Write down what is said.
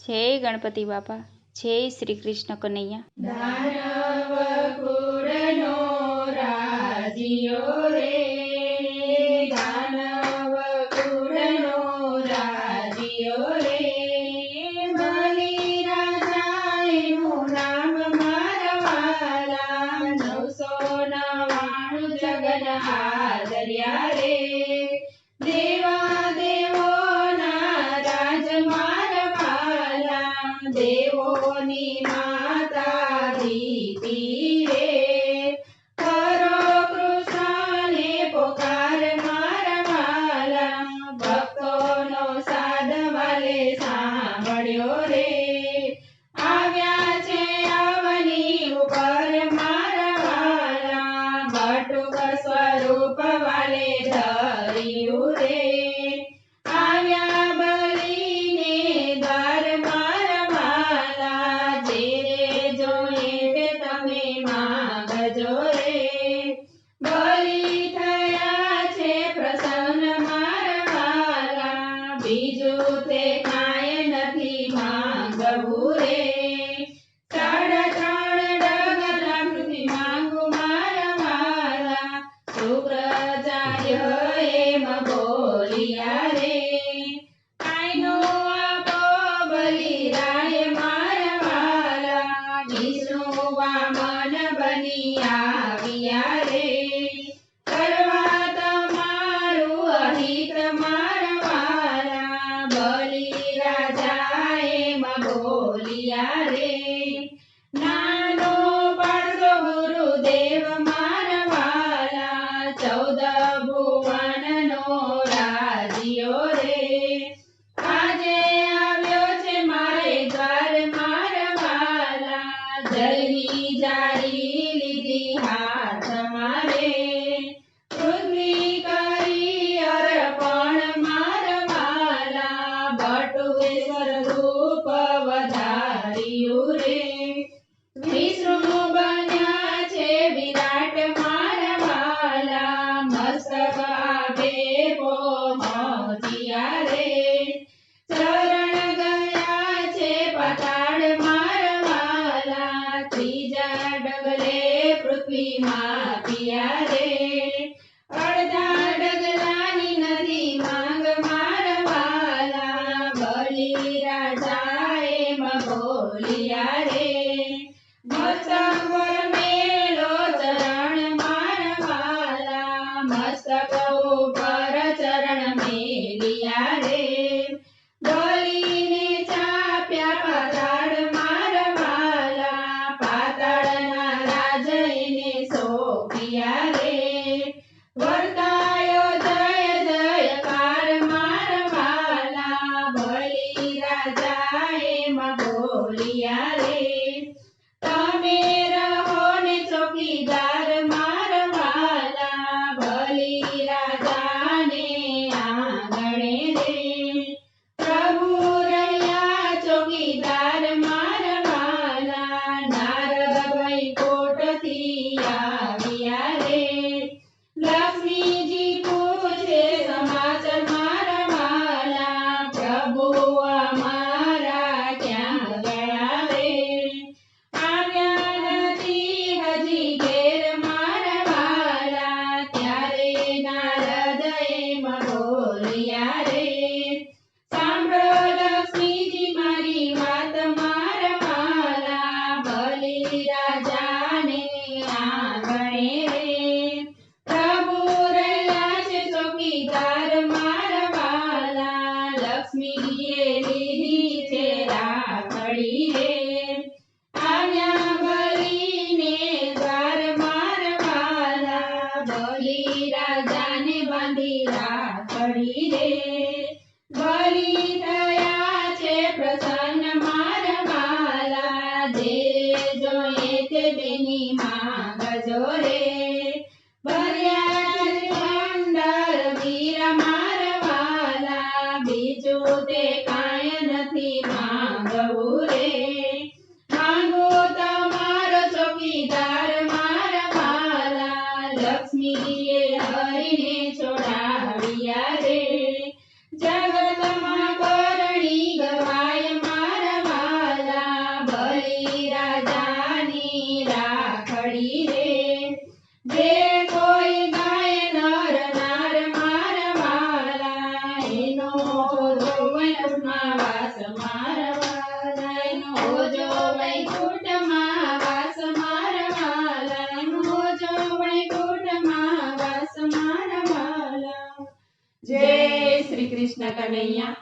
જય ગણપતિ બાપા, જય શ્રી કૃષ્ણ કનૈયા. દાનવ કુળનો રાજીયો રે, દાનવ કુળનો રાજીયો રે, બલિ રાજાનું નામ મારા વાલા, 999 જગન આદર્યા રે, દેવા દેવોના રાજ મારા વાલા, દેવોની માતા દીતી રે, કરો કૃષ્ણને પોકાર મારા વાલા, ભક્તોનો સાદ વાલે સાંભળ્યો રે, આવ્યા છે અવની ઉપર મારા વાલા, બટુક સ્વરૂપ વાલે ધર્યું રે, આવ્યા બલિને દ્વાર મારા વાલા, જે જોઈએ તે તમે માંગજો રે, બલિ થયા છે પ્રસન્ન મારા વાલા, બીજું તે કાંઈ નથી માંગવું રે, 3.5 ડગલા પૃથ્વી માંગુ મારા વાલા, શુક્ર જાય એમ બોલ્યા રે, આઈનો આપો બલિરાય મારા વાલા, વિષ્ણુ વામન બની આવ્યા રે, કરવા તમારું અહિત મારા વાલા, બલિ રાજા એમ બોલ્યા રે, નાનો પાડશો ગુરુદેવ મારા વાલા, 14 ભુવનનો રાજીયો રે, આજે આવ્યો છે મારે દ્વાર મારા વાલા, જલની જારી લીધી હાથ મારે, પૃથ્વી કરી અર્પણ મારા વાલા, બટુકેશ્વર રૂપ વધાર્યું રે, વિષ્ણુ બન્યા છે વિરાટ મારા વાલા, મસ્તક આભે પહોંચ્યા રે, ચરણ ગયા છે પાતાળ મારા વાલા, 3 ડગલે પૃથ્વી માપ્યા રે, અડધા ડગલાની નથી માંગ મારા વાલા, બલિ રાજા એમ બોલ્યા રે, મસ્તક પર મેલો ચરણ મારા વાલા, મસ્તક ઉપર ચરણ મેલ્યા રે, બલિને ચાપ્યા પાતાળ મારા વાલા, પાતાળના રાજ એને સોંપ્યા રે, વર્તાયો જય જયકાર મારા વાલા, બલિ રાજા એમ બોલ્યા રે, તમે રહો ને ચોકીદાર મારા વાલા, બલિ રાજાને આંગણે રે, પ્રભુ રહ્યા ચોકીદાર મારા વાલા, નારદ વૈકુંઠથી આવ્યા રે, લક્ષ્મીજી પૂછે સમાચાર મારા વાલા, પ્રભુ અમારા ક્યાં ગયા રે, આવ્યા નથી હજી ઘેર મારા વાલા, ત્યારે નારદ એમ બોલ્યા રે, સાંભળો લક્ષ્મીજી મારી વાત મારા વાલા, બલિ રાજાને આંગણે રે, પ્રભુ રહ્યા છે ચોકીદાર મારા વાલા, લક્ષ્મીજીએ લીધી છે રાખડી રે, આવ્યા બલિને દ્વાર મારા વાલા, બલિ રાજાને બાંધી રાખડી રે, બલિ થયા છે પ્રસન્ન મારા વાલા, જે જોઈએ તે બેની માંગજો રે, ભર્યા છે ભંડાર વીરા મારા વાલા, બીજું તે કાંઈ નથી માંગવું રે, માંગો તમારો ચોકીદાર મારા વાલા, લક્ષ્મીજીએ હરીને છોડાવ્યા રે, જગતમાં કરણી ગવાય મારા જે કોઈ ગાય નર નાર મારા વાલા એનો જો વૈકુંઠમાં વાસ મારા વાલા એનો જો વૈકુંઠમાં વાસ મારા વાલા એનો જો વૈકુંઠમાં વાસ મારા વાલા જય શ્રી કૃષ્ણ કનૈયા